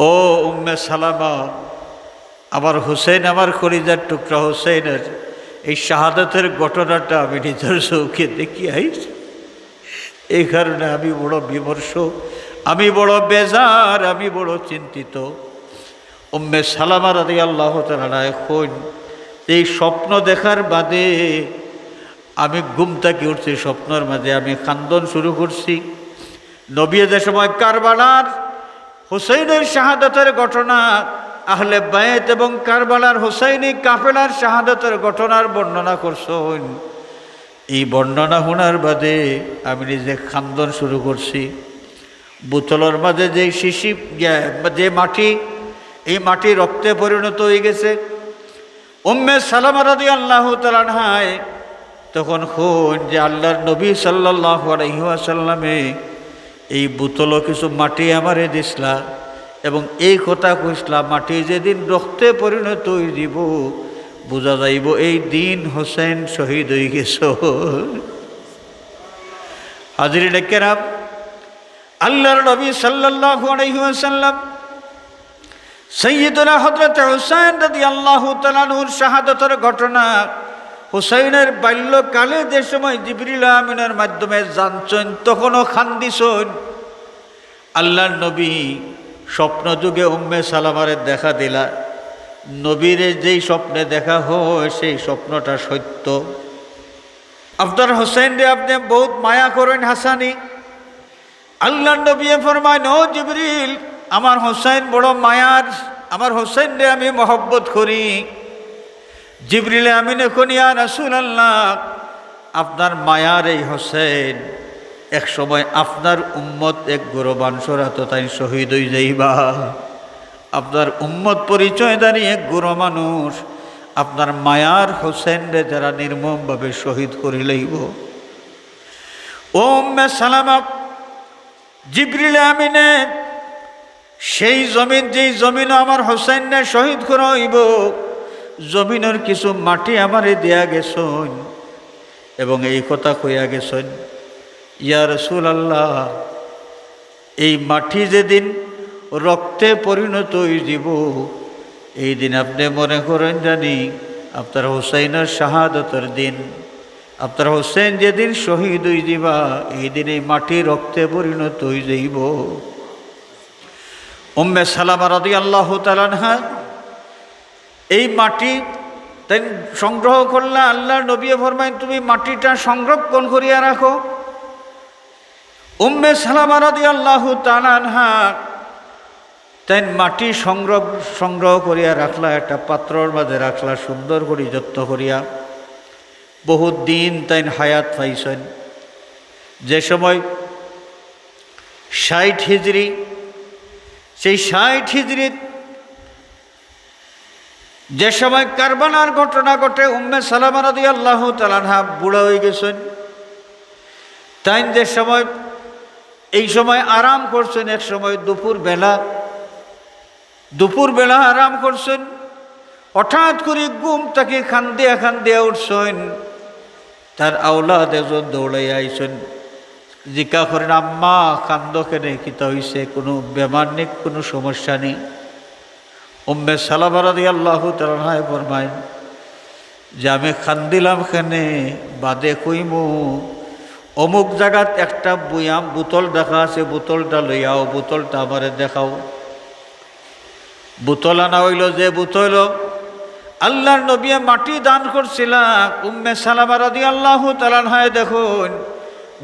ও উম্মে সালামা, আমার হুসেন, আমার কলিজার টুকরা হুসেনের এই শাহাদাতের ঘটনাটা আমি নিজের চোখে দেখি আইছি। এই কারণে আমি বড় বিমর্ষ, আমি বড় বেজার, আমি বড় চিন্তিত। উম্মে সালামা রাদিয়াল্লাহু তাআলা এখন এই স্বপ্ন দেখার বাদে আমি ঘুম থেকে উঠছি, স্বপ্নের মাঝে আমি খান্দন শুরু করছি। নবী যে সময় কারবালার হুসাইনের শাহাদাতের ঘটনা, আহলে বায়েত এবং কারবালার হুসাইনি কাফেলার শাহাদাতের ঘটনার বর্ণনা করছেন, এই বর্ণনা শোনার বাদে আমি নিজে খান্দন শুরু করছি। বোতলের মাঝে যে শিশি, যে মাটি, এই মাটি রক্তে পরিণত হয়ে গেছে। উম্মে সালামা রাদিয়াল্লাহু তাআলা আনহায় তখন খুন যে আল্লাহর নবী সাল্লাল্লাহু আলাইহি ওয়াসাল্লামে এই বোতলও কিছু মাটি আমারে দিসলা এবং এই কথা কইসলা, মাটি যেদিন রক্তে পরিণত হয়ে দিব বোঝা যাইব এই দিন হোসেন শহীদ হয়ে গেছ। হাজিরিন কেরাম, আল্লাহর নবী সাল্লাল্লাহু আলাইহি ওয়াসাল্লাম সাইয়্যিদুনা হযরত হুসাইন রাদিয়াল্লাহু তাআলা আনহুর শাহাদাতের ঘটনা, হুসাইনের বাল্যকালে যে সময় জিবরিল আমিনের মাধ্যমে জানছেন তখনও খান্দিছেন। আল্লাহর নবী স্বপ্ন যুগে উম্মে সালামারে দেখা দিলা। নবীরে যেই স্বপ্নে দেখা হয় সেই স্বপ্নটা সত্য। আপনার হোসেন রে আপনি বহুত মায়া করেন হাসানি। আল্লাহর নবী ফরমায়, ও জিবরিল, আমার হোসেন বড় মায়ার, আমার হোসেন রে আমি মহব্বত করি। জিবরিল আমিন এখন, ইয়া রাসূলুল্লাহ, আপনার মায়ার এই হোসেন এক সময় আপনার উম্মত এক গৌরবান সরাত তাই শহীদ হয়ে যাইবা। আপনার উম্মত পরিচয় দাঁড়িয়ে এক গুরু মানুষ আপনার মায়ার হোসেন রে যারা নির্মমভাবে শহীদ করি লইব। ও উম্মে সালামা, জিবরিল আমিনে সেই জমিন, যেই জমিনও আমার হোসেন রে শহীদ করা হইব, জমিনের কিছু মাটি আমারে দেয়া গেছেন এবং এই কথা কইয়া গেছেন, ইয়া রাসূলুল্লাহ, এই মাটি যেদিন রক্তে পরিণত হয়ে যাব এই দিন আপনি মনে করেন জানি আপনার হোসেনের শাহাদাতের দিন, আপনার হোসেন যেদিন শহীদ হয়ে যাবা এই দিন এই মাটি রক্তে পরিণত হয়ে যাইব। উম্মে সালামা রাদিয়াল্লাহু তাআলা আনহা এই মাটি তাই সংগ্রহ করলা। আল্লাহর নবী ফরমায়, তুমি মাটিটা সংরক্ষণ করিয়া রাখো। উম্মে সালামা রাদিয়াল্লাহু তাআলা আনহা তাই মাটি সংগ্রহ করিয়া রাখলা, একটা পাত্রর মাঝে রাখলা, সুন্দর করে যত্ন করিয়া। বহুত দিন তাই হায়াত পাইছেন। যে সময় 60 হিজরি, সেই 60 হিজরিত যে সময় কারবালার ঘটনা ঘটে, উম্মে সালামা রাদিয়াল্লাহু তাআলা আনহা বুড়া হয়ে গেছেন। তাই যে সময়, এই সময় আরাম করছেন, এক সময় দুপুরবেলা আরাম করছেন। হঠাৎ করে ঘুম তাকে খান্দিয়া উঠছেন। তার আওলাদ একজন দৌড়াইয়া আইছেন, জিজ্ঞা করেন, আম্মা কান্দ কেনে, কিতা হইছে, কোনো বেমার নেই, কোনো সমস্যা নেই? উম্মে সালামা রাদিয়াল্লাহু তাআলা আনহা ফরমায় যে আমি খান্দিলাম কেনে বাদে কইমু, অমুক জায়গাত একটা বয়াম বোতল দেখা আছে, বোতলটা লইয়াও, বোতলটা আমারে দেখাও। বোতল আনা হইল, যে বোতল আল্লাহর নবী মাটি দান করছিলাম। উম্মে সালামা রাদিয়াল্লাহু তাআলা আনহা দেখুন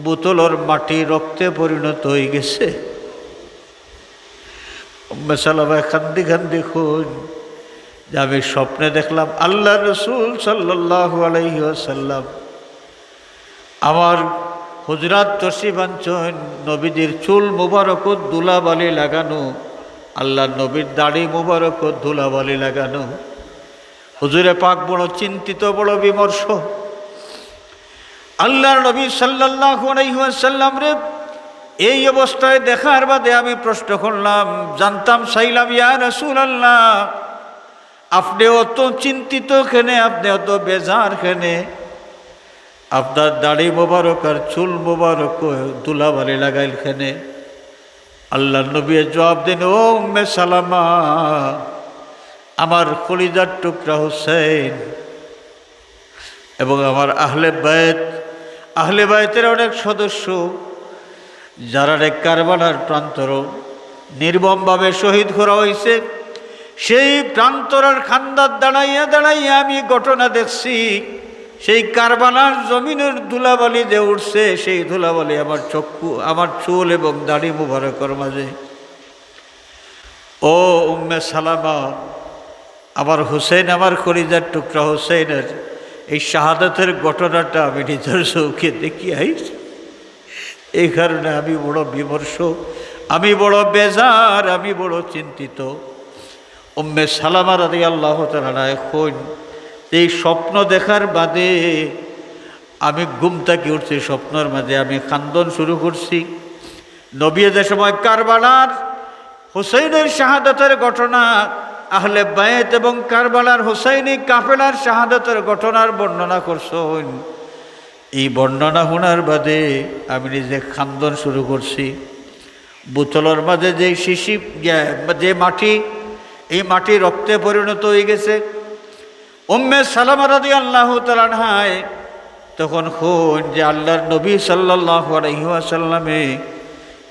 বোতলের মাটি রক্তে পরিণত হয়ে গেছে। উম্মে সালামা কান্দি খুন যে আমি স্বপ্নে দেখলাম আল্লাহর রাসূল সাল্লাল্লাহু আলাইহি ওয়াসাল্লাম আমার হুজরাত তশরিফ আনছেন, নবীজির চুল মুবারকত ধুলাবালি লাগানো, আল্লাহর নবীর দাড়ি মুবারকত ধুলাবালি লাগানো। হুজুরে পাক বড় চিন্তিত, বড় বিমর্ষ। আল্লাহর নবী সাল্লাল্লাহু আলাইহি ওয়াসাল্লাম রে এই অবস্থায় দেখার বাদে আমি প্রশ্ন করলাম, জানতাম চাইলাম, ইয়া রাসূলুল্লাহ, আপনি অত চিন্তিত কেনে, আপনি অত বেজার কেনে? আপনার দাড়ি মোবারক আর চুল মোবারক ধুলাবালি লাগাইল কেনে? আল্লাহ নবী জবাব দেন, ও উম্মে সালামা, আমার কলিজার টুকরা হুসেন এবং আমার আহলে বাইতের অনেক সদস্য যারা কারবালার প্রান্তর নির্মমভাবে শহীদ করা হয়েছে, সেই প্রান্তরের খান্দার দাঁড়াইয়া আমি ঘটনা দেখছি। সেই কারবালার জমিনের ধুলাবালি যে উঠছে, সেই ধুলাবালি আমার চক্ষু, আমার চুল এবং দাড়ি মুবারকের মাঝে। ও উম্মে সালামা, আমার হুসেন, আমার কলিজার টুকরা হুসেনের এই শাহাদাতের ঘটনাটা আমি নিজের চোখে দেখি আইছি। এই কারণে আমি বড় বিমর্ষ, আমি বড় বেজার, আমি বড় চিন্তিত। উম্মে সালামা রাদিয়াল্লাহু তাআলা এখন এই স্বপ্ন দেখার বাদে আমি ঘুম থেকে উঠছি, স্বপ্নের মাঝে আমি কান্দন শুরু করছি। নবী যে সময় কারবালার হুসাইনের শাহাদাতের ঘটনা, আহলে বাইত এবং কারবালার হুসাইনি কাফেলার শাহাদাতের ঘটনার বর্ণনা করছেন, এই বর্ণনা শোনার বাদে আমি নিজে কান্দন শুরু করছি। বোতলের মাঝে যে শিশি, যে মাটি, এই মাটি রক্তে পরিণত হয়ে গেছে। উম্মে সালামা রাদিয়াল্লাহু তাআলা আনহায় তখন খুন যে আল্লাহর নবী সাল্লাল্লাহু আলাইহি ওয়াসাল্লামে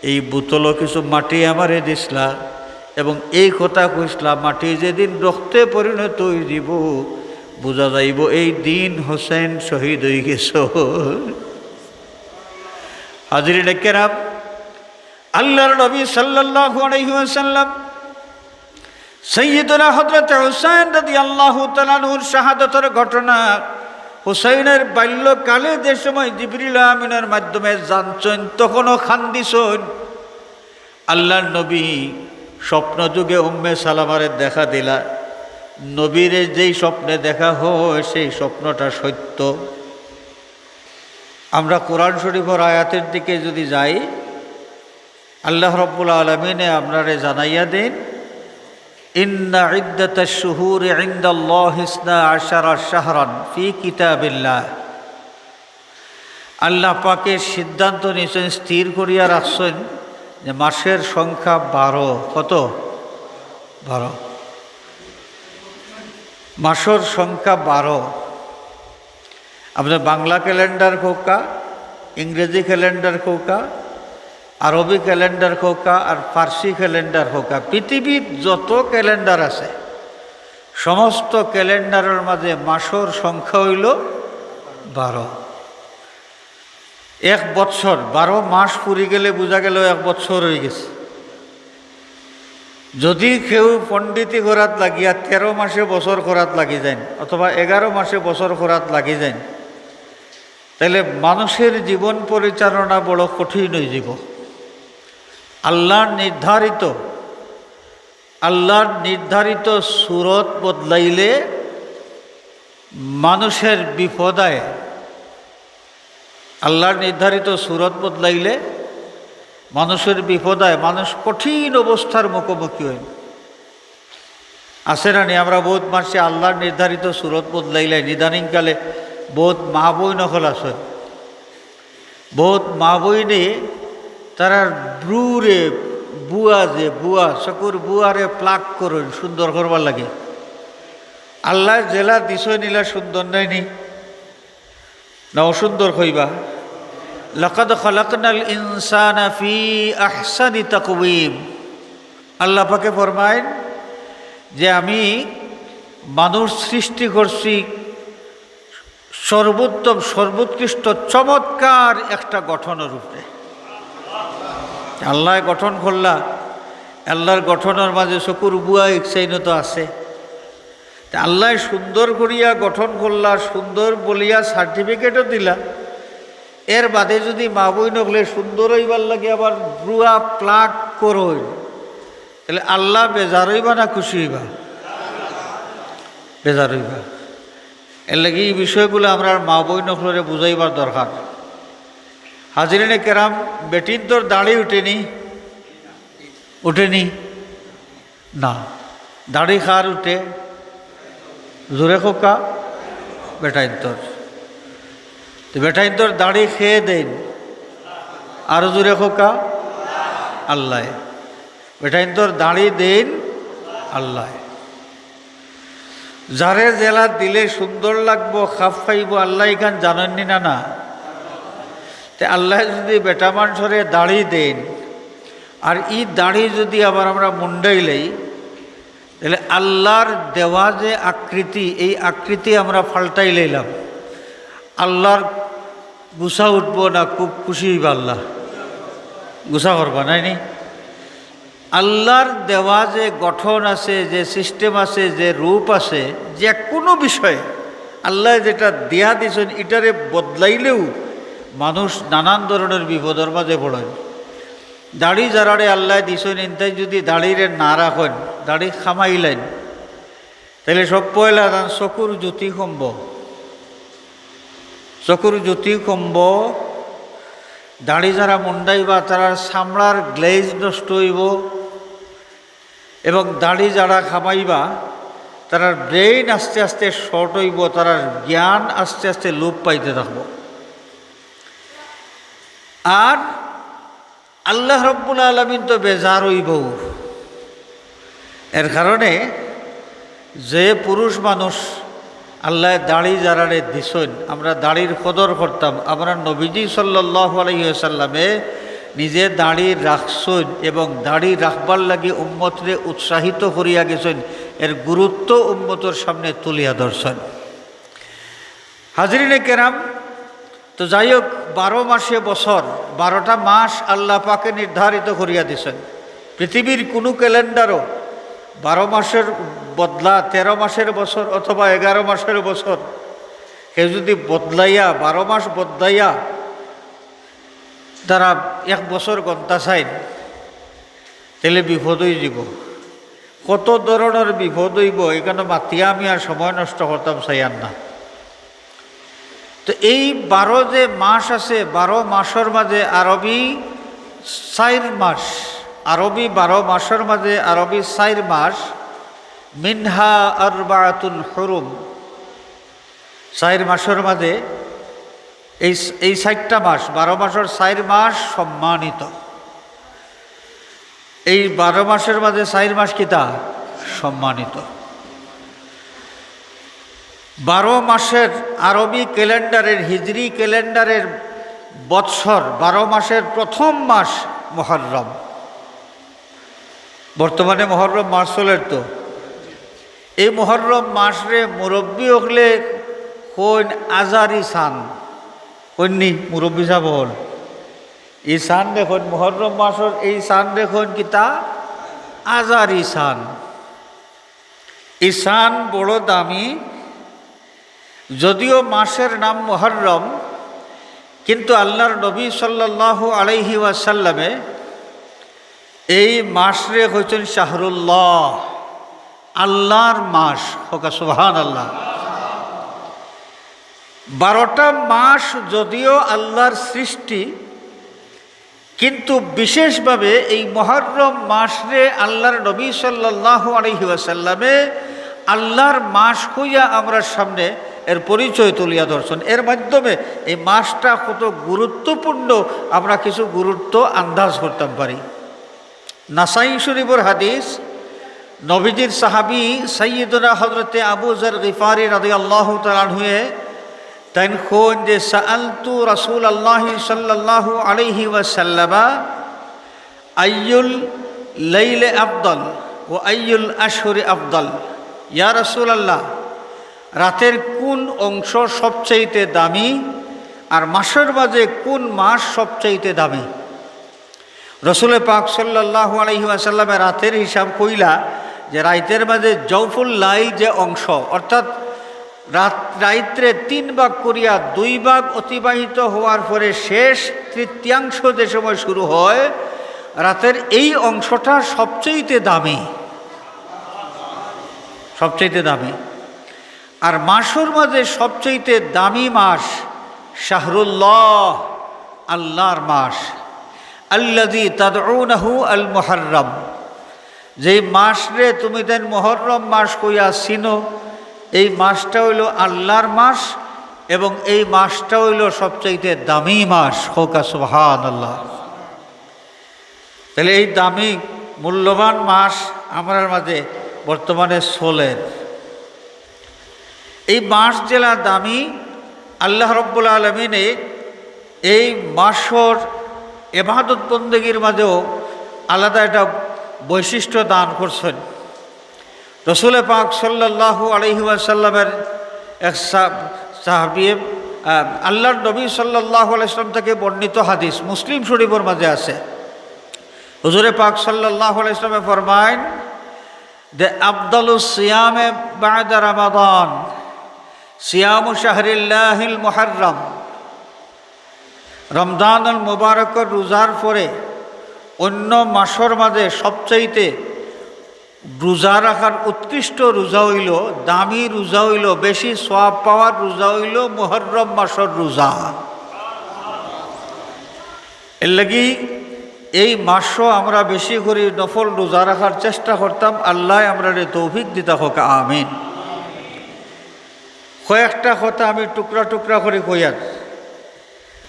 এই বোতলও কিছু মাটি আমারে দিসলা এবং এই কথা কইসলা, মাটি যেদিন রক্তে পরিণত হয়ে যাব বোঝা যাইব এই দিন হোসেন শহীদ হয়ে গেছ। হাজরিনে কেরাম, আল্লাহর নবী সাল্লাল্লাহু আলাইহি ওয়াসাল্লাম সাইয়্যিদুনা হযরত হুসাইন রাদিয়াল্লাহু তাআলা আনহুর শাহাদাতের ঘটনা, হুসাইনের বাল্যকালে যে সময় জিবরিল আমিনের মাধ্যমে জানছেন, তখনও খান্দিছেন। আল্লাহর নবী স্বপ্ন যুগে উম্মে সালামারে দেখা দিলা। নবীরে যেই স্বপ্নে দেখা হয় সেই স্বপ্নটা সত্য। আমরা কোরআন শরীফের আয়াতের দিকে যদি যাই, আল্লাহ রাব্বুল আলামিনে আপনারে জানাইয়া দেন, ইন্না ইদ্দাতাশ শুহুরি ইনদাল্লাহি 12 শাহরান ফি কিতাবিল্লাহ। আল্লাহ পাকের সিদ্ধান্ত নিয়েছেন, স্থির করিয়া রাখছেন যে মাসের সংখ্যা 12। কত? 12। মাসের সংখ্যা 12। আপনার বাংলা ক্যালেন্ডার খোকা, ইংরেজি ক্যালেন্ডার খোকা, আরবি ক্যালেন্ডার খোকা আর ফার্সি ক্যালেন্ডার খোকা, পৃথিবীর যত ক্যালেন্ডার আছে সমস্ত ক্যালেন্ডারের মাঝে মাসের সংখ্যা হইল 12। এক বৎসর 12 মাস পুরি গেলে বোঝা গেল এক বৎসর হয়ে গেছে। যদি কেউ পণ্ডিতি করাত লাগিয়া 13 মাসে বছর করাত লাগি যায় অথবা 11 মাসে বছর করাত লাগি যায়, তাহলে মানুষের জীবন পরিচালনা বড় কঠিন হয়ে যাব। আল্লাহর নির্ধারিত সুরত বদলাইলে মানুষের বিপদায়, আল্লাহর নির্ধারিত সুরত বদলাইলে মানুষের বিপদায় মানুষ কঠিন অবস্থার মুখোমুখি হয়। আছে না নি? আমরা বহুত মানুষে আল্লাহর নির্ধারিত সুরত বদলাইলে নিদানিংকালে বহুত মা বই নকল আছে, বহুত মা বইনে তারা ব্রুরে বুয়া চকুর বুয়ারে প্লাক করুন সুন্দর করবার লাগে। আল্লাহ জেলা দিশয় নিলা সুন্দর নাইনি না অসুন্দর হইবা? লাকাদ খালাকনাল ইনসানা ফি আহসানি তাকওয়িম। আল্লাহ পাকে ফরমায়েন যে আমি মানুষ সৃষ্টি করছি সর্বোত্তম সর্বোৎকৃষ্ট চমৎকার একটা গঠনের রূপে। আল্লাহ গঠন করলা, আল্লাহর গঠনের মাঝে চকুর বুয়া ইচ্ছাইনত আছে। আল্লাহ সুন্দর করিয়া গঠন করলা, সুন্দর বলিয়া সার্টিফিকেটও দিলা। এর বাদে যদি মা বই নকলে সুন্দর হইবার লাগে আবার ব্রুয়া প্লাক করই, তাহলে আল্লাহ বেজার হইবা না খুশি হইবা? বেজার হইবা। এর লাগে এই বিষয়গুলো আমরা মা বই নকলরে বুঝাইবার দরকার। হাজিরিনে কেরাম, বেটির তোর দাড়ি উঠেনি না, দাড়ি খার উঠে জোরে খোকা বেটাইন তোর, বেটাইন তোর দাড়ি খেয়ে দেন আরো জোরে খোকা আল্লাহ। বেটাইন তোর দাড়ি দেন আল্লাহ। যারে জেলা দিলে সুন্দর লাগবো, খাপ খাইব আল্লাহ এখান জানেননি না না? তে আল্লাহ যদি বেটা মানুষরে দাড়ি দেন, আর ই দাড়ি যদি আবার আমরা মুন্ডাইলেই, তাহলে আল্লাহর দেওয়া যে আকৃতি, এই আকৃতি আমরা ফাল্টাই লইলাম। আল্লাহর গুছা উঠবো না, খুব খুশি হইবা আল্লাহ, গুছা করবা নাইনি? আল্লাহর দেওয়া যে গঠন আছে, যে সিস্টেম আছে, যে রূপ আছে, যে কোনো বিষয়ে আল্লাহ যেটা দেয়া দিয়েছেন, এটারে বদলাইলেও মানুষ নানান ধরনের বিপদের মাঝে পড়েন। দাড়ি যারারে আল্লাহ দিছেন, এনতাই যদি দাড়িরে না রাখেন, দাড়ি খামাইলেন, তাহলে সব পয়লা দান চকুর জ্যোতি কমব, চকুর জ্যোতি কমব। দাড়ি যারা মুন্ডাইবা তারা চামড়ার গ্লেজ নষ্ট হইব, এবং দাড়ি যারা খামাইবা তার ব্রেইন আস্তে আস্তে শর্ট হইব, তার জ্ঞান আস্তে আস্তে লোপ পাইতে থাকব। আর আল্লাহ রব্বুল আলামিন তো বেজার হইব। এর কারণে যে পুরুষ মানুষ আল্লাহ দাড়ি যারারে দিছেন, আমরা দাড়ির কদর করতাম। আমরা নবীজি সাল্লাল্লাহু আলাইহি ওয়াসাল্লামে নিজে দাড়ি রাখছেন এবং দাড়ি রাখবার লাগে উম্মতরে উৎসাহিত করিয়া গেছেন, এর গুরুত্ব উম্মতর সামনে তুলিয়া ধরছেন। হাজরিনে কেরাম, তো যাই হোক, 12 মাসে বছর, 12টা মাস আল্লাহ পাকে নির্ধারিত করিয়া দিছেন। পৃথিবীর কোনো ক্যালেন্ডারও 12 মাসের বদলা 13 মাসের বছর অথবা 11 মাসের বছর কেউ যদি বদলাইয়া 12 মাস বদলাইয়া তারা 1 বছর গন্তা চাইন, তাহলে বিপদ হয়ে যাব। কত ধরনের বিপদ হইব, এখানে মাতিয়া আমি আর সময় নষ্ট করতাম চাইয়ান না। তো এই 12 যে মাস আছে, 12 মাসের মাঝে আরবি 4 মাস, আরবি 12 মাসের মাঝে আরবি 4 মাস, মিনহা আরবাআতুন হুরুম। 4 মাসের মাঝে এই 4টা মাস, 12 মাসের 4 মাস সম্মানিত। এই 12 মাসের মাঝে 4 মাস কিতা সম্মানিত। 12 মাসের আরবি ক্যালেন্ডারের, হিজরি ক্যালেন্ডারের বৎসর 12 মাসের প্রথম মাস মুহররম। বর্তমানে মুহররম মাস চলের, তো এই মুহররম মাসরে মুরব্বী হলে কোন আজারি সান, কন্যি মুরব্বী সাহ হল এই সান দেখুন, মুহররম মাসের এই সান দেখুন কিতা আজারি সান। এই সান বড় দামি। যদিও মাসের নাম মুহররম, কিন্তু আল্লাহর নবী সাল্লাল্লাহু আলাইহি ওয়াসাল্লামে এই মাসরে হচ্ছেন শাহরুল্লাহ, আল্লাহর মাস। হোক সুবহানাল্লাহ। 12টা মাস যদিও আল্লাহর সৃষ্টি, কিন্তু বিশেষভাবে এই মুহররম মাসরে আল্লাহর নবী সাল্লাল্লাহু আলাইহি ওয়াসাল্লামে আল্লাহর মাস হইয়া আমরা সামনে এর পরিচয় তুলিয়া ধরছেন। এর মাধ্যমে এই মাসটা কত গুরুত্বপূর্ণ আমরা কিছু গুরুত্ব আন্দাজ করতে পারি। নাসাই শরীফের হাদিস, নবীজির সাহাবী সাইয়্যিদুনা হযরতে আবু যর গিফারি রাদিয়াল্লাহু তাআলা আনহু তাইন কোন যে সাআলতু রাসূলুল্লাহি সাল্লাল্লাহু আলাইহি ওয়াসাল্লাম আইয়ুল লাইলি আফদল ওয়া আইয়ুল আশহুরি আফদল। ইয়া রাসূলুল্লাহ, রাতের কোন অংশ সবচাইতে দামি, আর মাসের মাঝে কোন মাস সবচাইতে দামি? রসুল পাক সাল্লাল্লাহু আলাইহি ওয়াসাল্লামে রাতের হিসাব কইলা যে রাতের মাঝে জওফুল লাইল যে অংশ, অর্থাৎ রাত্রে 3 ভাগ করিয়া 2 ভাগ অতিবাহিত হওয়ার পরে শেষ তৃতীয়াংশ যে সময় শুরু হয়, রাতের এই অংশটা সবচাইতে দামি, সবচাইতে দামি। আর মাসের মাঝে সবচাইতে দামি মাস শাহরুল্লাহ, আল্লাহর মাস। আল্লাযী তাদউনাহু আল মুহররম, যেই মাসরে তুমি দেন মুহররম মাস কইয়া চিনো, এই মাসটা হইল আল্লাহর মাস এবং এই মাসটা হইল সবচাইতে দামি মাস। হোক সুবহানাল্লাহ। তাহলে এই দামি মূল্যবান মাস আমার মাঝে বর্তমানে চলেন। এই মাস জেলা দামি, আল্লাহ রব্বুল আলমিনে এই মাসর ইবাদত বন্দেগীর মাঝেও আলাদা একটা বৈশিষ্ট্য দান করছেন। রসুল পাক সাল্লাল্লাহু আলাইহি ওয়াসাল্লামের এক সাহাবী আল্লাহর নবী সাল্লাল্লাহু আলাইহি ওয়াসাল্লাম থেকে বর্ণিত হাদিস মুসলিম শরীফের মাঝে আছে। হুজুরে পাক সাল্লাল্লাহু আলাইহি ওয়াসাল্লাম ফরমায় যে আফদালুস সিয়ামে বা'দা রমাদান সিয়ামু শাহরিল্লাহিল মুহাররম। রমজানুল মুবারকের রোজার পরে অন্য মাসের মাঝে সবচাইতে রোজা রাখার উৎকৃষ্ট রোজা হইল, দামি রোজা হইল, বেশি সওয়াব পাওয়ার রোজা হইল মুহররম মাসের রোজা। এর লাগি এই মাসও আমরা বেশি করে নফল রোজা রাখার চেষ্টা করতাম। আল্লাহ আমরা তৌফিক দিতা হোক, আমিন। কয়েকটা কথা আমি টুকরা টুকরা করে কইয়ার।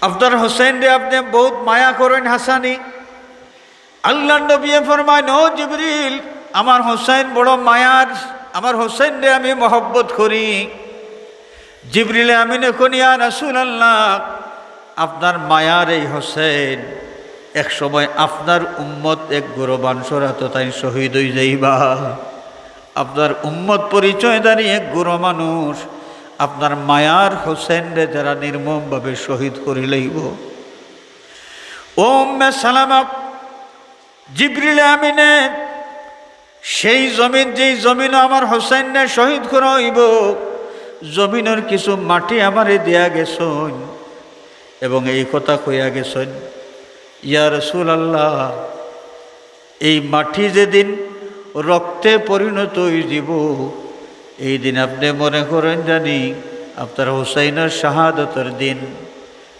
আপনার হোসেন রে আপনি বহুত মায়া করেন হাসানি। আল্লাহ নবী ফরমায়, ও জিবরিল, আমার হোসেন বড় মায়ার, আমার হোসেন রে আমি মহব্বত করি। জিবরিল আমিনে কনিয়া রাসূলুল্লাহ, আপনার মায়ার এই হোসেন এক সময় আপনার উম্মত এক গৌরবান সরাত তাই শহীদ হয়ে যাইবা। আপনার উম্মত পরিচয় দাঁড়িয়ে এক গৌর মানুষ আপনার মায়ার হোসেন রে যারা নির্মমভাবে শহীদ করে লইব। ও উম্মে সালামা, জিবরিল আমিনে সেই জমিন, যেই জমিন আমার হোসেন রে শহীদ করা হইব, জমিনের কিছু মাটি আমারে দেয়া গেছেন এবং এই কথা কইয়া গেছেন, ইয়া রাসূলুল্লাহ, এই মাটি যেদিন রক্তে পরিণত হয়ে যাব, এই দিন আপনি মনে করেন জানি আপনার হোসেনের শাহাদতের দিন।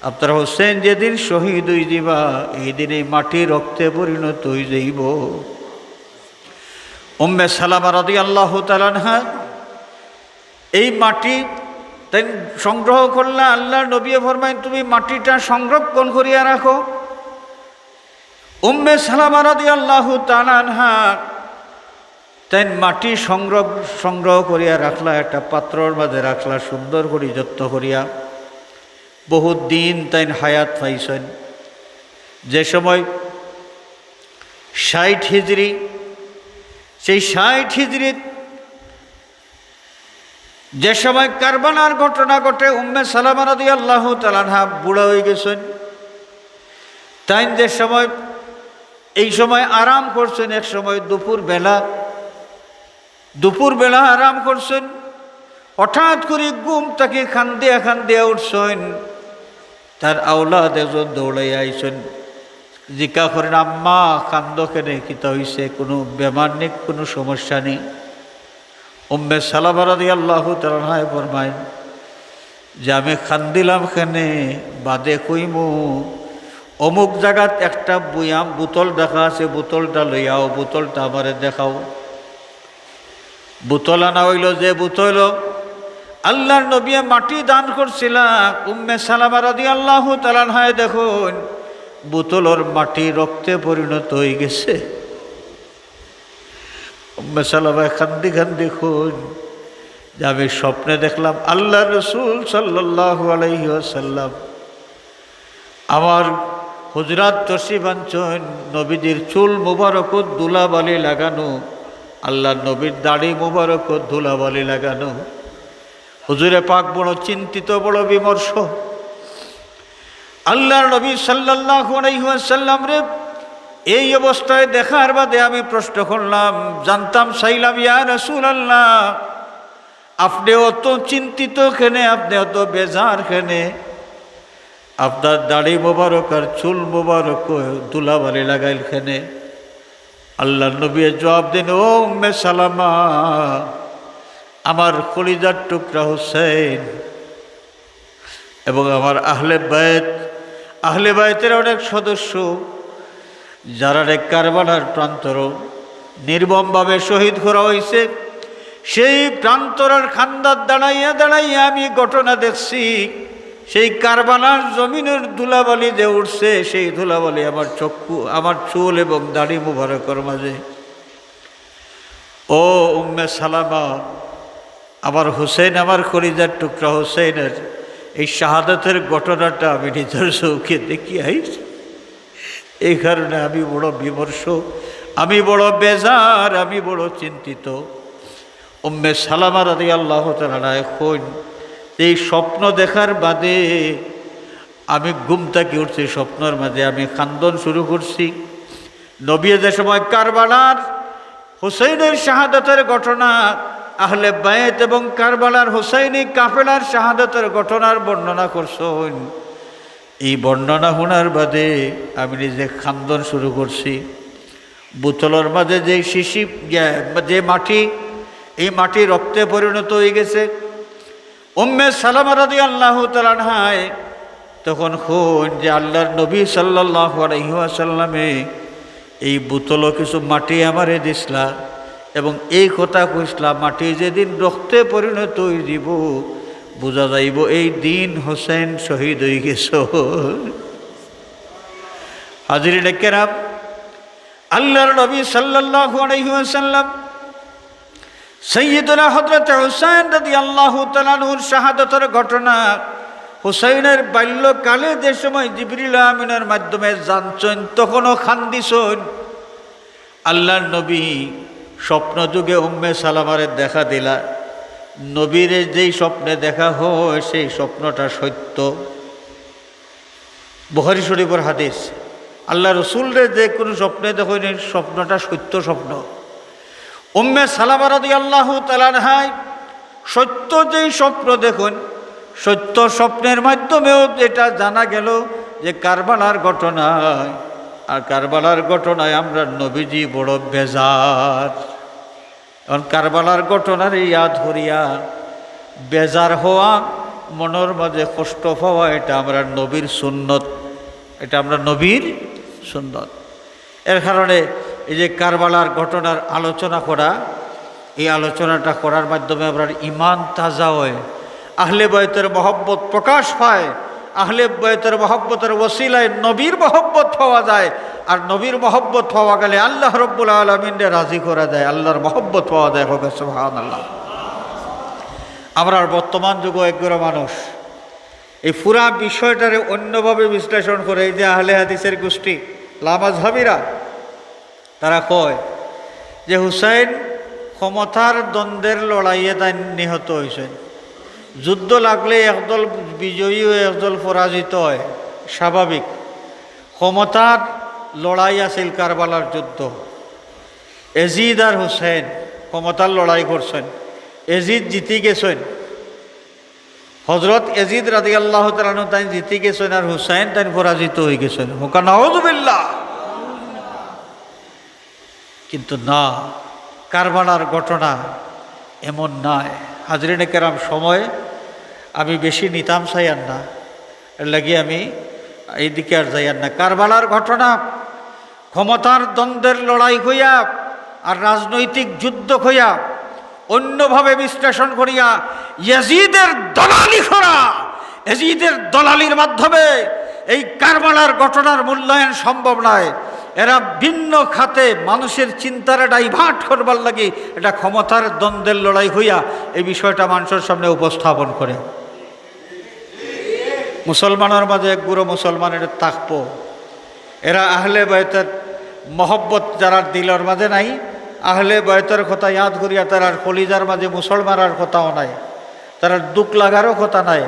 আপনার হোসেন যেদিন শহীদ হয়ে যাবা, এই দিন এই মাটি রক্তে পরিণত হয়ে যাইব। উম্মে সালামা রাদিয়াল্লাহু তাআলা আনহা এই মাটি তাই সংগ্রহ করলে আল্লাহ নবী ফরমায়, তুমি মাটিটা সংরক্ষণ করিয়া রাখো। উম্মে সালামা রাদিয়াল্লাহু তাআলা আনহা তাই মাটি সংগ্রহ করিয়া রাখলা, একটা পাত্রর মাঝে রাখলা, সুন্দর করে যত্ন করিয়া। বহুত দিন তাই হায়াত পাইছেন। যে সময় 60 হিজরি, সেই 60 হিজরিত যে সময় কারবালার ঘটনা ঘটে, উম্মে সালামা রাদিয়াল্লাহু তাআলা আনহা বুড়া হয়ে গেছেন। তাই যে সময় এই সময় আরাম করছেন, এক সময় দুপুর বেলা আরাম করছেন, হঠাৎ করে ঘুম তাকে খান্দিয়া উঠছেন। তার আওলাদ একজন দৌড়াইয়া আইছেন, জিজ্ঞা করেন, আম্মা কান্দ কেনে, কিতা হইছে, কোনো বেমার নেই, কোনো সমস্যা নেই? উম্মে সালামা রাদিয়াল্লাহু তাআলা আনহা ফরমায় যে আমি খান্দিলাম কেনে বাদে কইমু, অমুক জায়গাত একটা বয়াম বোতল দেখা আছে, বোতলটা লইয়াও, বোতলটা আমারে দেখাও। বোতল আনা হইল, যে বোতল আল্লাহর নবী মাটি দান করছিলাম, উম্মে সালামা রাদিয়াল্লাহু তাআলা আনহা দেখুন বোতলর মাটি রক্তে পরিণত হয়ে গেছে। উম্মে সালামা কান্দি খুন যে আমি স্বপ্নে দেখলাম আল্লাহ রসুল সাল্লাল্লাহু আলাইহি ওয়াসাল্লাম আমার হুজরাত তশরিফ আনছেন, নবীজির চুল মুবারকত ধুলাবালি লাগানো, আল্লাহ নবীর দাড়ি মুবারকত ধুলাবালি লাগানো। হুজুরে পাক বড় চিন্তিত, বড় বিমর্ষ। আল্লাহর নবী সাল্লাল্লাহু আলাইহি ওয়াসাল্লাম রে এই অবস্থায় দেখার বাদে আমি প্রশ্ন করলাম, জানতাম চাইলাম, ইয়া রাসূলুল্লাহ, আপনি অত চিন্তিত কেনে, আপনি অত বেজার কেনে, আপনার দাড়ি মোবারক আর চুল মোবারক ধুলাবালি লাগাইল কেনে? আল্লাহ নবী জবাব দেন, ও উম্মে সালামা, আমার কলিজার টুকরা হোসেন এবং আমার আহলে বাইতের অনেক সদস্য যারা কারবালার প্রান্তর নির্মমভাবে শহীদ করা হয়েছে, সেই প্রান্তরের খান্দার দাঁড়াইয়া আমি ঘটনা দেখছি। সেই কারবালার জমিনের ধুলাবালি যে উঠছে, সেই ধুলাবালি আমার চক্ষু, আমার চুল এবং দাড়ি মুবারকের মাঝে। ও উম্মে সালামা, আমার হুসেন, আমার কলিজার টুকরা হুসেনের এই শাহাদাতের ঘটনাটা আমি নিজের চোখে দেখি আইছি। এই কারণে আমি বড় বিমর্ষ, আমি বড় বেজার, আমি বড় চিন্তিত। উম্মে সালামা রাদিয়াল্লাহু তাআলা এখন এই স্বপ্ন দেখার বাদে আমি ঘুম থেকে উঠছি, স্বপ্নের মাঝে আমি খান্দন শুরু করছি। নবী যে সময় কারবালার হুসাইনের শাহাদাতের ঘটনা, আহলে বায়েত এবং কারবালার হুসাইনি কাফেলার শাহাদাতের ঘটনার বর্ণনা করছেন, এই বর্ণনা শোনার বাদে আমি নিজে খান্দন শুরু করছি। বোতলের মাঝে যে শিশি, যে মাটি, এই মাটি রক্তে পরিণত হয়ে গেছে। উম্মে সালামা রাদিয়াল্লাহু তাআলা আনহা তখন খুন যে আল্লাহর নবী সাল্লাল্লাহু আলাইহি ওয়াসাল্লামে এই বোতলও কিছু মাটি আমারে দিসলা এবং এই কথা কইসলা, মাটি যেদিন রক্তে পরিণত হয়ে দিব বোঝা যাইব এই দিন হোসেন শহীদ হয়ে গেছ। হাজিরিনে কেরাম, আল্লাহর নবী সাল্লাল্লাহু আলাইহি ওয়াসাল্লাম সাইয়্যিদুনা হযরত হুসাইন রাদিয়াল্লাহু তাআলা আনহুর শাহাদাতের ঘটনা, হুসাইনের বাল্যকালে যে সময় জিবরিল আমিনের মাধ্যমে জানছেন, তখনও খান্দিছেন। আল্লাহর নবী স্বপ্ন যুগে উম্মে সালামারে দেখা দিলা। নবীর যেই স্বপ্নে দেখা হয় সেই স্বপ্নটা সত্য। বুখারী শরীফের হাদিস, আল্লাহ রসুলরে যে কোনো স্বপ্নে দেখেন স্বপ্নটা সত্য স্বপ্ন। উম্মে সালামা রাদিয়াল্লাহু তাআলা আনহা সত্য যেই স্বপ্ন দেখুন, সত্য স্বপ্নের মাধ্যমেও এটা জানা গেল যে কারবালার ঘটনায়, আর কারবালার ঘটনায় আমরা নবীজি বড় বেজার। কারণ কারবালার ঘটনার ইয়াদ করিয়া বেজার হওয়া, মনের মাঝে কষ্ট পাওয়া, এটা আমরা নবীর সুন্নত, এটা আমরা নবীর সুন্নত। এর কারণে এই যে কারবালার ঘটনার আলোচনা করা, এই আলোচনাটা করার মাধ্যমে আমরা ইমান তাজা হয়, আহলে বায়তের মহব্বত প্রকাশ পায়, আহলে বায়তের মহব্বতের ওসিলায় নবীর মহব্বত পাওয়া যায়। আর নবীর মহব্বত পাওয়া গেলে আল্লাহ রব্বুল আলামিনকে রাজি করা যায়, আল্লাহর মহব্বত পাওয়া যায়। হোক সুবহানাল্লাহ। আমরা বর্তমান যুগে একগুলো মানুষ এই পুরা বিষয়টারে অন্যভাবে বিশ্লেষণ করে। এই যে আহলে হাদিসের গোষ্ঠী লামাযহাবিরা, তারা কয় যে হুসাইন ক্ষমতার দ্বন্দ্বের লড়াইয়ে তাই নিহত হয়েছেন। যুদ্ধ লাগলে একদল বিজয়ী ও একদল পরাজিত হয়, স্বাভাবিক। ক্ষমতার লড়াই আছিল কারবালার যুদ্ধ। এজিদ আর হুসেন ক্ষমতার লড়াই করছেন, এজিদ জিতি গেছেন। হজরত এজিদ রাদিয়াল্লাহু তাআলা আনহু তাই জিতি গেছেন, আর হুসাইন তাই পরাজিত হয়ে গেছেন। হুকা নাউযুবিল্লাহ। কিন্তু না, কারবালার ঘটনা এমন নয়। হাজরিনে কেরাম, সময় আমি বেশি নিতাম চাইয়ান না, এর লাগি আমি এইদিকে আর যাইয়ান না। কারবালার ঘটনা ক্ষমতার দ্বন্দ্বের লড়াই হইয়া আর রাজনৈতিক যুদ্ধ হইয়া অন্যভাবে বিশ্লেষণ করিয়া ইয়াজিদের দলালি করা, ইয়াজিদের দলালির মাধ্যমে এই কারবালার ঘটনার মূল্যায়ন সম্ভব নয়। এরা ভিন্ন খাতে মানুষের চিন্তার ডাইভার্ট করবার লাগে এটা ক্ষমতার দ্বন্দ্বের লড়াই হইয়া এই বিষয়টা মানুষের সামনে উপস্থাপন করে। মুসলমানের মাঝে এক গুরু মুসলমানের থাকবো, এরা আহলে বায়তের মহব্বত যারা দিলের মাঝে নাই, আহলে বায়তের কথা ইয়াদ করিয়া তার কলিজার মাঝে মুসলমানের কথাও নাই, তার দুঃখ লাগারও কথা নাই।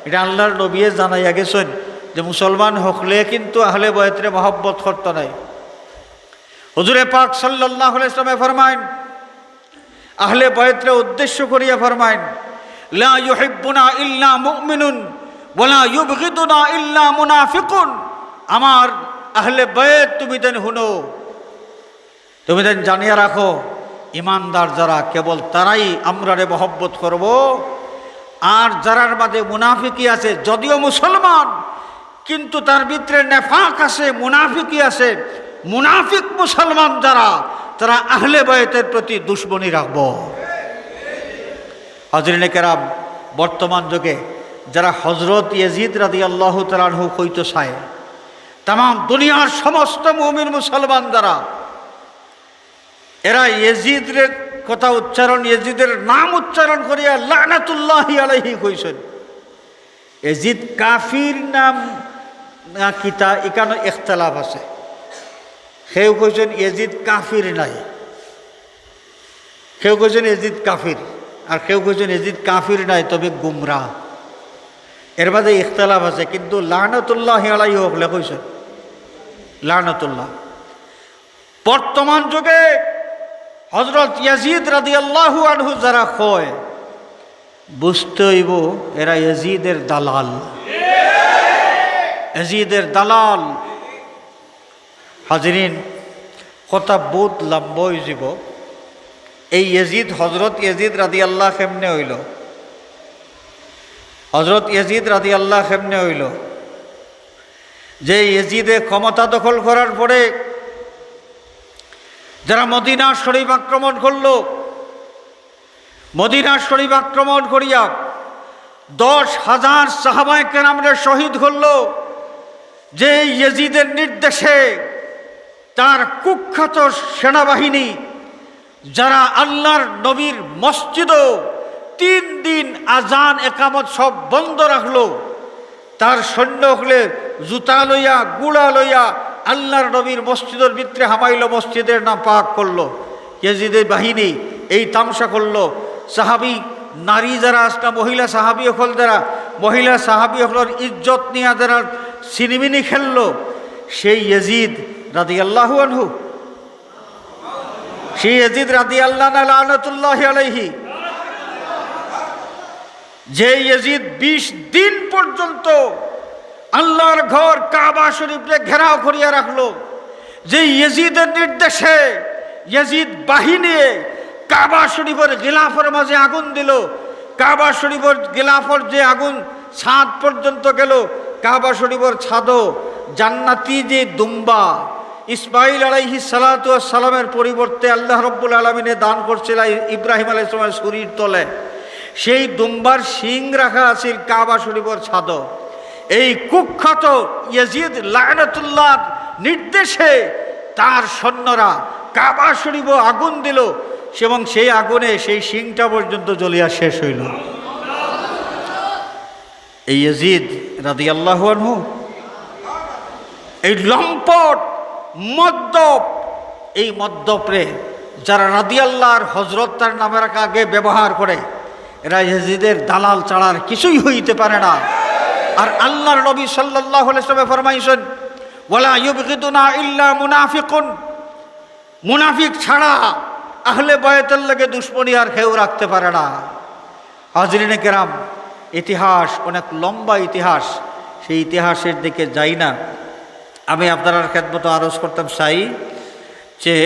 এটা আল্লাহর নবী জানাইয়া গেছেন যে মুসলমান হকলে কিন্তু আহলে বায়তের মহব্বত করতে নাই। হুজুরে পাক সাল্লাল্লাহু আলাইহি ওয়াসাল্লাম ফরমায়েন, আহলে বায়তের উদ্দেশ্য করিয়া ফরমায়েন, লা ইউহিব্বুনা ইল্লা মুমিনুন ওয়ালা ইউবগিদুনা ইল্লা মুনাফিকুন। আমার আহলে বায়ত তুমি দেন হুনো, তুমি দেন জানিয়া রাখো, ইমানদার যারা কেবল তারাই আমরারে মহব্বত করব, আর যারার মাঝে মুনাফিকি আছে, যদিও মুসলমান কিন্তু তার ভিতরে নেফাক আছে, মুনাফিকি আছে, মুনাফিক মুসলমান যারা, তারা আহলে বায়তের প্রতি দুশমনী রাখব। হাজরিনে কেরাম, বর্তমান যুগে যারা হজরত ইয়াজিদ রাদিয়াল্লাহু তাআলা আনহু কইতো চায়, তাম দুনিয়ার সমস্ত মুমিন মুসলমান যারা, এরা ইয়াজিদের কথা উচ্চারণ, ইয়াজিদের নাম উচ্চারণ করিয়া লানাতুল্লাহি আলাইহি কইছেন। ইয়াজিদ কাফির নাম না কিতা, এখানে ইখতিলাফ আছে। কেউ কইছেন ইয়াজিদ কাফির নাই, কেউ কইছেন ইয়াজিদ কাফির, আর কেউ কইছেন ইয়াজিদ কাফির নাই তবে গুমরাহ। এর মাঝে ইখতিলাফ আছে, কিন্তু লানাতুল্লাহি আলাইহি হকলে কইছেন লানাতুল্লাহ। বর্তমান যুগে হযরত ইয়াজিদ রাদিয়াল্লাহু আনহু যারা কয়, বুঝতে হইব এরা ইয়াজিদের দালাল, ইয়াজিদের দালাল। হাজিরিন, কথা বহুত লম্বা হয়ে যাব। এই ইয়াজিদ, হজরত ইয়াজিদ রাদিয়াল্লাহু কেমনে হইল, হজরত ইয়াজিদ রাদিয়াল্লাহু কেমনে হইল? যে ইয়াজিদে ক্ষমতা দখল করার পরে যারা মদিনা শরীফ আক্রমণ করলো, মদিনা শরীফ আক্রমণ করিয়া 10,000 সাহাবায়ে কেরামরে শহীদ করলো, যে ইয়াজিদের নির্দেশে তার কুখ্যাত সেনাবাহিনী যারা আল্লাহর নবীর মসজিদও 3 দিন আজান একামত সব বন্ধ রাখলো, তার সৈন্য হলে জুতা লইয়া গুড়া লইয়া আল্লাহর নবীর মসজিদের ভিতরে হামাইল, মসজিদের নাম পাক করলো। ইয়াজিদের বাহিনী এই তামসা করলো। সাহাবি নারী যারা আসটা, মহিলা সাহাবি হল যারা, মহিলা সাহাবি হলের ইজ্জত নিয়ে যারা সিনিমিনি খেললো, সেই ইয়াজিদ রাদিয়াল্লাহু আনহু, সেই ইয়াজিদ রাদিয়াল্লাহু লানাতুল্লাহি আলাইহি, যে ইয়াজিদ 20 দিন পর্যন্ত আল্লাহর ঘর কাবা শরীফে ঘেরাও করিয়া রাখলো, যে ইয়াজিদের নির্দেশে ইয়াজিদ বাহিনী কাবা শরীফের গিলাফের মাঝে আগুন দিল, কাবা শরীফের গিলাফের যে আগুন ছাদ পর্যন্ত গেল, কাবা শরীফের ছাদও জান্নাতি যে দুম্বা ইসমাইল আলাইহিস সালাতু ওয়াস সালামের পরিবর্তে আল্লাহ রাব্বুল আলামিনে দান করছিল ইব্রাহিম আলাইহিস সালামের শরীর তলে, সেই দুম্বার শিং রাখা আছে কাবা শরীফের ছাদ। এই কুখ্যাত ইয়াজিদ লানাতুল্লাহ নির্দেশে তার সৈন্যরা কাবা শরীফে আগুন দিল, এবং সেই আগুনে সেই শিংটা পর্যন্ত জ্বলিয়া শেষ হইল। এই ইয়াজিদ রাদিয়াল্লাহু আনহু এই লম্পট মদ্যপ, এই মদ্যপরে যারা রাদিয়াল্লাহর হজরত তার নামের আগে ব্যবহার করে, এরা ইয়াজিদের দালাল ছাড়ার কিছুই হইতে পারে না। আর আল্লাহর নবী সাল্লাল্লাহু আলাইহি ওয়াসাল্লাম ফরমাইছেন, ওয়ালা ইউবগিদুনা ইল্লা মুনাফিকুন, মুনাফিক ছাড়া আহলে বায়তের লাগে দুশমনী আর কেউ রাখতে পারে না। হাজরিনে কেরাম, ইতিহাস অনেক লম্বা ইতিহাস, সেই ইতিহাসের দিকে যাই না। আমি আপনার খেদমত আরজ করতাম চাই যে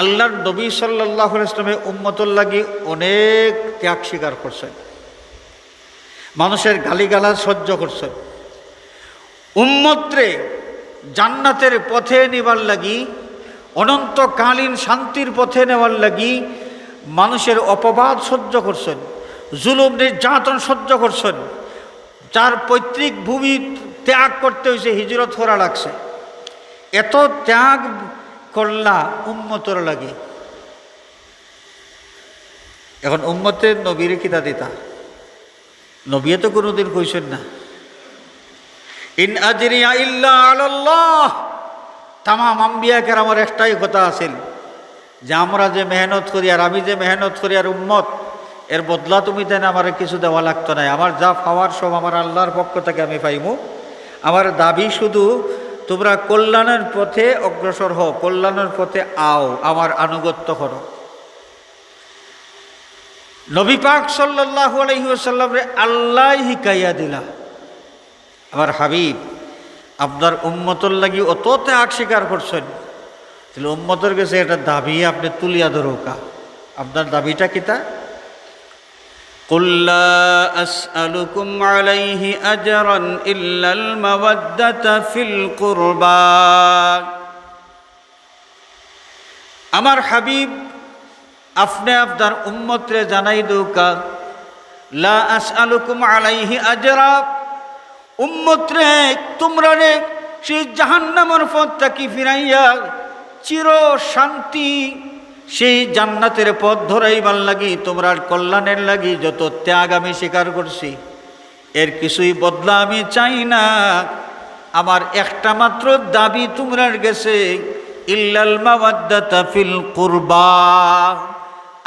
আল্লাহর নবী সাল্লাল্লাহু আলাইহি ওয়াসাল্লামের উম্মতুল লাগি অনেক ত্যাগ স্বীকার করছেন, মানুষের গালিগালাজ সহ্য করছেন, উম্মতরে জান্নাতের পথে নেবার লাগি, অনন্তকালীন শান্তির পথে নেওয়ার লাগি মানুষের অপবাদ সহ্য করছেন, জুলুম নির্যাতন সহ্য করছেন, যার পৈতৃক ভূমি ত্যাগ করতে হয়েছে, হিজরত করা লাগছে। এত ত্যাগ করলা উম্মতর লাগে। এখন উম্মতের নবীরে কিতা দিতা, নবীয়ে তো কোনোদিন কইছেন না ইন আজরিয়া ইল্লা আলাল্লাহ। তামাম আম্বিয়া কেরামের একটাই কথা আছিল যে আমরা যে মেহনত করি আর আমি যে মেহনত করি আর উম্মত, এর বদলা তুমি দেন, আমার কিছু দেওয়া লাগতো না, আমার যা পাওয়ার সব আমার আল্লাহর পক্ষ থেকে আমি পাইমু। আমার দাবি শুধু তোমরা কল্যাণের পথে অগ্রসর হও, কল্যাণের পথে আও, আমার আনুগত্য করো। নবী পাক সাল্লাল্লাহু আলাইহি ওয়াসাল্লামরে আল্লাহ হিকাইয়া দিলা, আমার হাবিব আপনার উম্মতর লাগি অত ত্যাগ স্বীকার করছেন, তাহলে উম্মতের কাছে একটা দাবি আপনি তুলিয়া ধরোকা। আপনার দাবিটা কিতা? قل لا أسألكم عليه أجرا إلا المودة في القربى। আমার হাবিব আপনি আপনার উম্মতরে জানাই দৌকা, লা আসআলুকুম আলাইহি আজরা। উম্মত রে, তোমরা রে সেই জাহান্নামের পথ থেকে ফিরাইয়া চির শান্তি সেই জান্নাতের পথ ধরাইবার লাগি, তোমরার কল্যাণের লাগি যত ত্যাগ আমি স্বীকার করছি, এর কিছুই বদলা আমি চাই না। আমার একটা মাত্র দাবি তোমরার গেছে, ইল্লাল মাওয়াদ্দাতা ফিল কুরবা।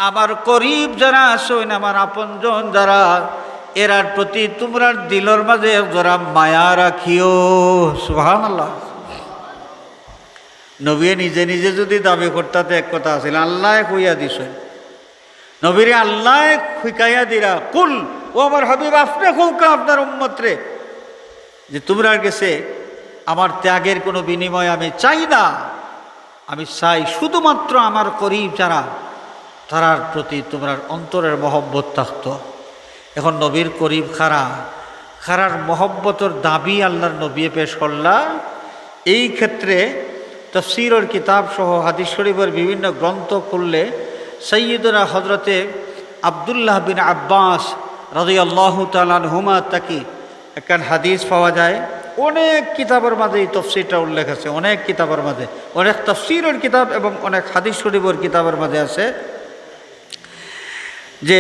আমার করিব যারা আছেন, আমার আপনজন যারা, এরার প্রতি তোমরার দিলর মাঝে যারা মায়া রাখিও। সুবহানাল্লাহ। নবী নিজে নিজে যদি দাবি করতে এক কথা আছিল, আল্লাহ কইয়া দিছেন, নবীরে আল্লাহ শিকাইয়া দিরা, কুল ও আমার হাবিব আপনি কৌকা আপনার উম্মত রে যে তোমরা গেছে আমার ত্যাগের কোনো বিনিময় আমি চাই না, আমি চাই শুধুমাত্র আমার করিব যারা, তারার প্রতি তোমরার অন্তরের মহব্বত থাকতো। এখন নবীর করিব খারার মহব্বতর দাবি আল্লাহর নবী পেশ করলা। এই ক্ষেত্রে তাফসীরের কিতাব সহ হাদিস শরীফের বিভিন্ন গ্রন্থ খুললে সাইয়্যিদুনা হযরতে আব্দুল্লাহ বিন আব্বাস রাদিয়াল্লাহু তাআলা আনহুমা তাকি একখান হাদিস পাওয়া যায়। অনেক কিতাবের মাঝে এই তফসিরটা উল্লেখ আছে, অনেক কিতাবের মাঝে, অনেক তাফসীরের কিতাব এবং অনেক হাদিস শরীফের কিতাবের মাঝে আছে যে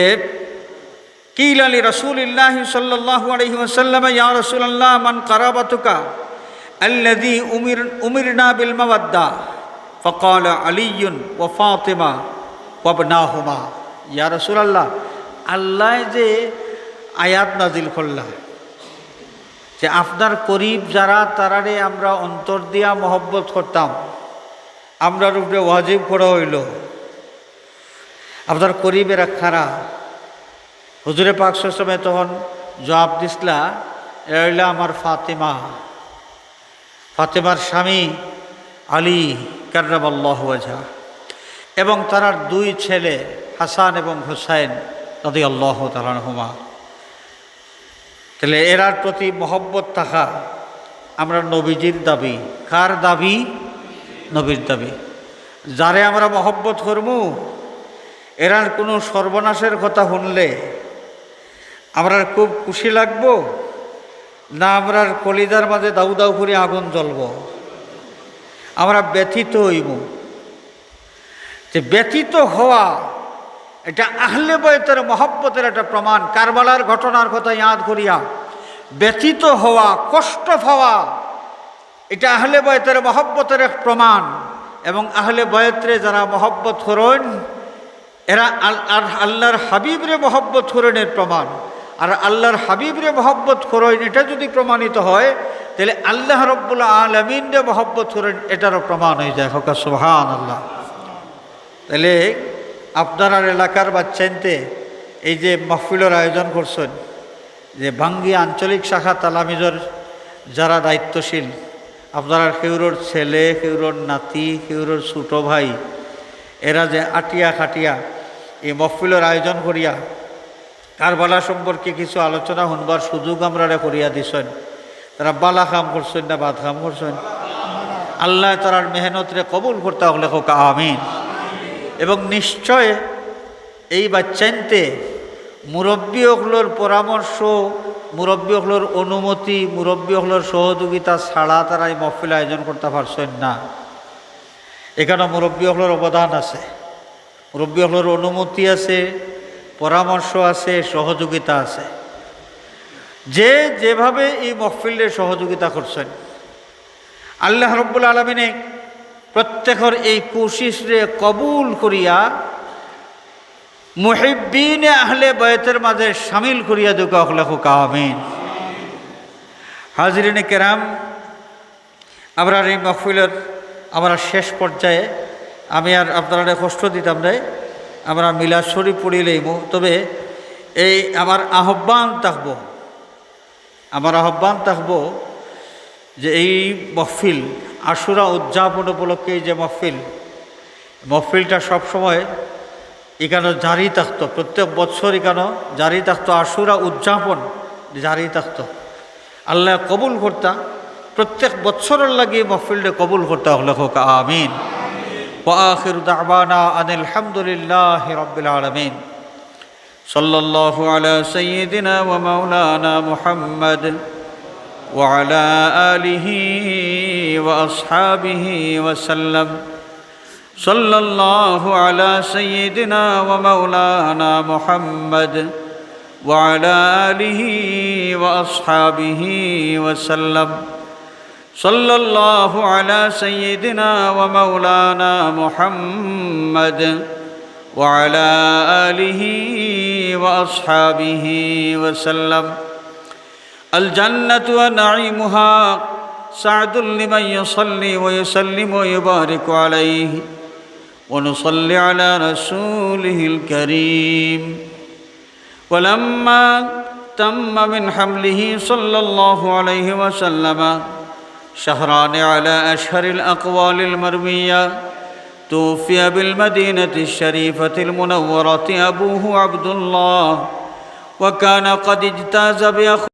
কিল আলী রাসূলিল্লাহি সাল্লাল্লাহু আলাইহি ওয়াসাল্লাম, ইয়া রাসূলুল্লাহ মান কারাবাতুকা আল্লাযী উমিরনা বিল মাওয়াদ্দা, ফাকাল আলীয়ুন ওয়া ফাতিমা ওয়া ইবনাহুমা। ইয়া রাসূলুল্লাহ, আল্লাহ যে আয়াত নাজিল করলা যে আপনার করিব যারা, তারারে আমরা অন্তর দিয়া মহব্বত করতাম, আমরার উপরে ওয়াজিব করা হইল, আপনার করিবেরা খারা। হুজুরে পাক সাল্লাল্লাহু আলাইহি ওয়াসাল্লাম তখন জবাব দিসলা, এলা আমার ফাতেমার স্বামী আলী কাররামাল্লাহু ওয়াজহা এবং তার দুই ছেলে হাসান এবং হুসাইন রাদিয়াল্লাহু তাআলা আনহুমা। তাহলে এরার প্রতি মহব্বত থাকা আমরা নবীজির দাবি। কার দাবি? নবীর দাবি। যারে আমরা মহব্বত করবো, এরার কোনো সর্বনাশের কথা শুনলে আমরা খুব খুশি লাগবো না আমরার কলিজার মাঝে দাউ দাউ করে আগুন জ্বলব? আমরা ব্যথিত হইব। যে ব্যথিত হওয়া এটা আহলে বাইতের মহব্বতের একটা প্রমাণ। কারবালার ঘটনার কথা ইয়াদ করিয়া ব্যথিত হওয়া, কষ্ট পাওয়া, এটা আহলে বাইতের মহব্বতের এক প্রমাণ। এবং আহলে বাইতরে যারা মহব্বত করেন, এরা আল্লাহর হাবিবরে মহব্বত করেন এর প্রমাণ। আর আল্লাহর হাবিবরে মহব্বত করেন এটা যদি প্রমাণিত হয়, তাহলে আল্লাহ রব্বুল আলামিনরে মহব্বত করেন এটারও প্রমাণ হয়ে যায়। হোক সুবহানাল্লাহ। তাহলে আপনার এলাকার বাচ্চাইনতে এই যে মাহফিলের আয়োজন করছেন, যে ভাঙ্গি আঞ্চলিক শাখা তালামিজর যারা দায়িত্বশীল, আপনার কেউরোর ছেলে, কেউরোর নাতি, কেউরোর ছোটো ভাই, এরা যে আটিয়া খাটিয়া এই মাহফিলের আয়োজন করিয়া কারবালা সম্পর্কে কিছু আলোচনা শুনবার সুযোগ আমরা করিয়া দিছেন, তারা বালা কাম করছেন না বাদ কাম করছেন? আল্লাহ তারার মেহনতরে কবুল করতে হলে হোক আমিন। এবং নিশ্চয় এই বাচ্চাইনতে মুরব্বী হকলোর পরামর্শ, মুরব্বী হকলোর অনুমতি, মুরব্বী হকলোর সহযোগিতা ছাড়া তারা এই মাহফিল আয়োজন করতে পারছেন না। এখানে মুরব্বী হকলোর অবদান আছে, মুরব্বী হকলোর অনুমতি আছে, পরামর্শ আছে, সহযোগিতা আছে। যে যেভাবে এই মাহফিলের সহযোগিতা করছেন, আল্লাহ রব্বুল আলামিনে প্রত্যেকের এই কোশিশরে কবুল করিয়া মুহিব্বিনে আহলে বাইতের মাঝে শামিল করিয়া দুকা হলে হোক আমিন। হাজিরিনে কেরাম, আমরা এই মাহফিলের আমরা শেষ পর্যায়ে, আমি আর আপনারা কষ্ট দিতাম রে, আমরা মিলাদ শরীফ পড়িলেইমু। তবে এই আমার আহ্বান থাকবো যে এই মাহফিল আশুরা উদযাপন উপলক্ষে যে মাহফিলটা সবসময় এখানে জারি থাকতো, প্রত্যেক বছর এখানে জারি থাকতো, আশুরা উদযাপন জারি থাকতো। আল্লাহ কবুল করতা, প্রত্যেক বছরের লাগে মাহফিলটা কবুল করতে হলে হোক আমিন। ওয়া আখিরু দাওয়ানা আনিল হামদুলিল্লাহি রাব্বিল আলামিন। صلى الله على سيدنا ومولانا محمد وعلى آله وأصحابه وسلم صلى الله على سيدنا ومولانا محمد وعلى آله وأصحابه وسلم صلى الله على سيدنا ومولانا محمد وعلى آله وأصحابه وسلم الجنة ونعيمها سعد لمن يصلي ويسلم ويبارك عليه ونصلي على رسوله الكريم ولما تم من حمله صلى الله عليه وسلم شهران على أشهر الأقوال المروية توفي بالمدينة الشريفة المنورة أبوه عبد الله وكان قد اجتاز بأخوه